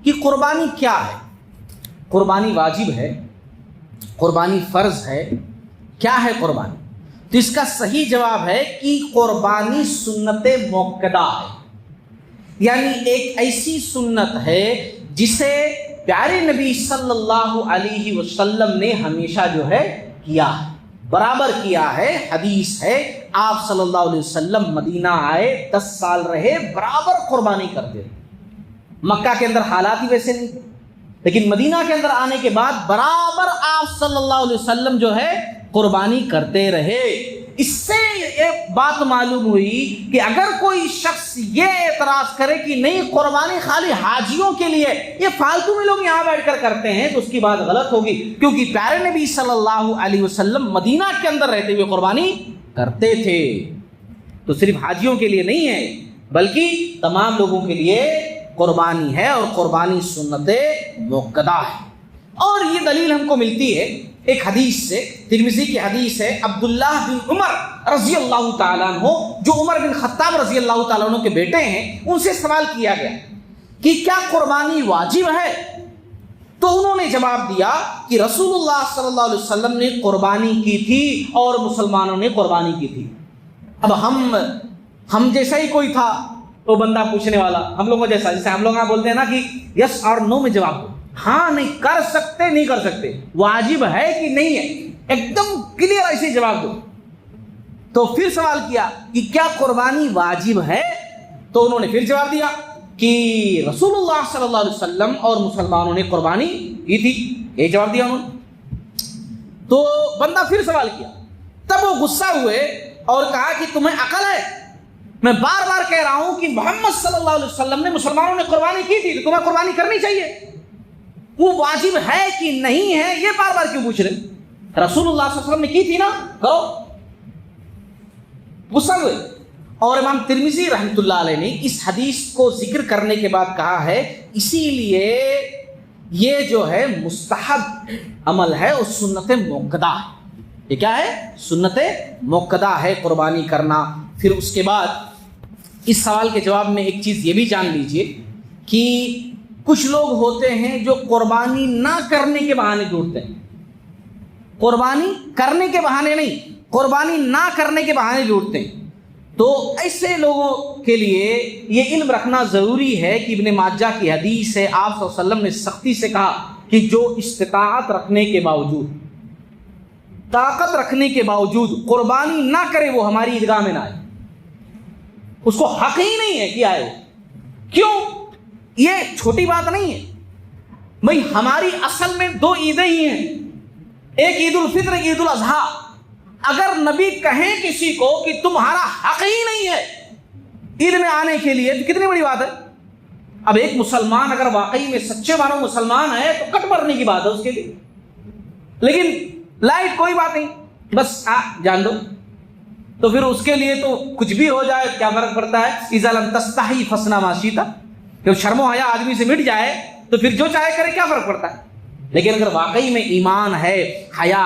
کہ قربانی کیا ہے، قربانی واجب ہے، قربانی فرض ہے، کیا ہے قربانی؟ تو اس کا صحیح جواب ہے کہ قربانی سنت موقدہ ہے، یعنی ایک ایسی سنت ہے جسے پیارے نبی صلی اللہ علیہ وسلم نے ہمیشہ جو ہے کیا ہے، برابر کیا ہے۔ حدیث ہے آپ صلی اللہ علیہ وسلم مدینہ آئے، 10 سال رہے، برابر قربانی کرتے رہے۔ مکہ کے اندر حالات ہی ویسے نہیں، لیکن مدینہ کے اندر آنے کے بعد برابر آپ صلی اللہ علیہ وسلم جو ہے قربانی کرتے رہے۔ اس سے ایک بات معلوم ہوئی کہ اگر کوئی شخص یہ اعتراض کرے کہ نہیں قربانی خالی حاجیوں کے لیے، یہ فالتو میں لوگ یہاں بیٹھ کر کرتے ہیں، تو اس کی بات غلط ہوگی، کیونکہ پیارے نبی صلی اللہ علیہ وسلم مدینہ کے اندر رہتے ہوئے قربانی کرتے تھے۔ تو صرف حاجیوں کے لیے نہیں ہے بلکہ تمام لوگوں کے لیے قربانی ہے، اور قربانی سنت موقدہ ہے۔ اور یہ دلیل ہم کو ملتی ہے ایک حدیث سے، ترمذی کی حدیث ہے، عبداللہ بن عمر رضی اللہ تعالیٰ عنہ، جو عمر بن خطاب رضی اللہ تعالیٰ عنہ کے بیٹے ہیں، ان سے سوال کیا گیا کہ کیا قربانی واجب ہے؟ تو انہوں نے جواب دیا کہ رسول اللہ صلی اللہ علیہ وسلم نے قربانی کی تھی اور مسلمانوں نے قربانی کی تھی۔ اب ہم جیسا ہی کوئی تھا تو بندہ پوچھنے والا، ہم لوگوں جیسا، جیسے ہم لوگ بولتے ہیں نا کہ یس اور نو میں جواب دو، ہاں نہیں کر سکتے، نہیں کر سکتے، واجب ہے کہ نہیں ہے، ایک دم کلیئر ایسے جواب دو۔ تو پھر سوال کیا کہ کیا قربانی واجب ہے؟ تو انہوں نے پھر جواب دیا کہ رسول اللہ صلی اللہ علیہ وسلم اور مسلمانوں نے قربانی کی تھی، یہ جواب دیا انہوں نے۔ تو بندہ پھر سوال کیا، تب وہ غصہ ہوئے اور کہا کہ تمہیں عقل ہے؟ میں بار بار کہہ رہا ہوں کہ محمد صلی اللہ علیہ وسلم نے، مسلمانوں نے قربانی کی تھی، تو تمہیں قربانی کرنی چاہیے، وہ واجب ہے کہ نہیں ہے یہ بار بار کیوں پوچھ رہے؟ رسول اللہ صلی اللہ علیہ وسلم نے کی تھی نا، کرو۔ غصہ ہوئے۔ اور امام ترمذی رحمۃ اللہ علیہ نے اس حدیث کو ذکر کرنے کے بعد کہا ہے اسی لیے یہ جو ہے مستحب عمل ہے اور سنت موقدہ ہے۔ یہ کیا ہے؟ سنت موقدہ ہے قربانی کرنا۔ پھر اس کے بعد اس سوال کے جواب میں ایک چیز یہ بھی جان لیجئے کہ کچھ لوگ ہوتے ہیں جو قربانی نہ کرنے کے بہانے ڈھونڈتے ہیں، قربانی کرنے کے بہانے نہیں، قربانی نہ کرنے کے بہانے ڈھونڈتے ہیں۔ تو ایسے لوگوں کے لیے یہ علم رکھنا ضروری ہے کہ ابن ماجہ کی حدیث ہے، آپ صلی اللہ علیہ وسلم نے سختی سے کہا کہ جو استطاعت رکھنے کے باوجود، طاقت رکھنے کے باوجود قربانی نہ کرے وہ ہماری عیدگاہ میں نہ آئے، اس کو حق ہی نہیں ہے کہ آئے۔ کیوں؟ یہ چھوٹی بات نہیں ہے بھائی، ہماری اصل میں 2 عیدیں ہی ہیں، ایک عید الفطر، ایک عید الاضحیٰ۔ اگر نبی کہیں کسی کو کہ تمہارا حق ہی نہیں ہے عید میں آنے کے لیے، تو کتنی بڑی بات ہے۔ اب ایک مسلمان اگر واقعی میں سچے مانو مسلمان ہے تو کٹ مرنے کی بات ہے اس کے لیے، لیکن لائٹ کوئی بات نہیں، بس جان دو، تو پھر اس کے لیے تو کچھ بھی ہو جائے کیا فرق پڑتا ہے؟ اذا لم تستحی فاصنع ما شئت، جب شرم و حیا آدمی سے مٹ جائے تو پھر جو چاہے کرے، کیا فرق پڑتا ہے؟ لیکن اگر واقعی میں ایمان ہے، حیا